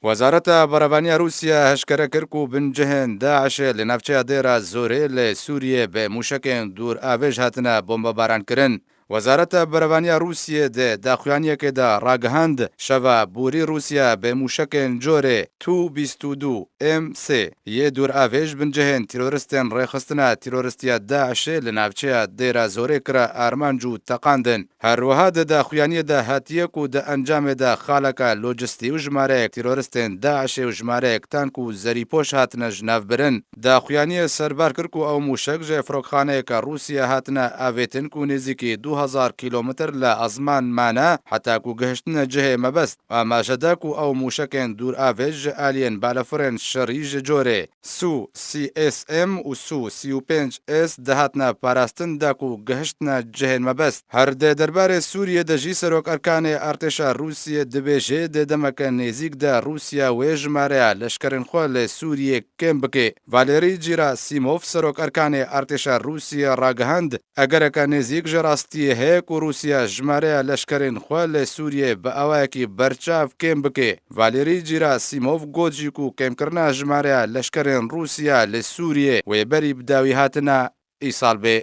وەزارەتە بەڕێوانیا رووسیا هەشکەرە کرد و بنجهێن داعشێ لە ناوچەیە دێرە زۆرێ لە سووریێ بە موشکێن دوور ئاوێژ هاتنە بۆمبەبارانکردن. وەزارەتە بەرەوانیا رووسیە دێ داخوایانیەکێدا ڕاگەهاند شەڤە بوری رووسیا بە موشکێن جۆرێ تو 22 MC یە دوور ئاوێژ بنجهێن تیرۆریستێن ڕێخستنە تیرۆریستیە داعشێ لە ناوچەیە دێرە زۆرێ کرا ئارمانج و تەقاندن. هەروەها دە داخوایانیەدا هاتیەک و دە ئەنجامێدا خاڵەکە لۆجستی و ژمارەیەک تیرۆریستێن داعشێ و ژمارەیەک تانک و زەریپۆش هاتنە ژناوبرن. داخوایانیە سەربار کرد و ئەو موشک ژێ فرۆکخانەیەکە رووسیا هاتنە ئاوێتن و نێزیکی 2000 کیلۆمتر لە ئەزمان مانە حتاکو گەهشتنە جهێ مەبەست ئاماژەداک و ئەو موشکێن دوور ئاوێژ ئالێن بالەفرێن شەڕی ژە جۆرێ سو CSM و سو 35S دەهاتنە پاراستن داک و گەهشتنە جهێن مەبەست. هەردێ دەربارێ سووریە دەژی سەرۆک ئەرکانێ ئارتێشا رووسیە دەبێژێ دێدەمەکە نێزیکدا رووسیا وێ ژمارەیە لەشکرن خۆ لە سووریە کێم بکێ. ڤالێری جیراسیمۆف سەرۆک ئەرکانێ ئارتێشا رووسیە ڕاگەهاند ئەگەرەکە نێزیک ژەڕاستی هەیە و رووسیا ژمارەیە لەشکرین خۆ لە سووریێ بە ئەوایەکی بەرچاو کێم بکێ. ڤالێری جیراسیمۆف گۆجیک و کێمکردنا ژمارەیە لەشکرین رووسیا لە سووریێ وێبەری بداوی هاتنە ئیساڵ بێ.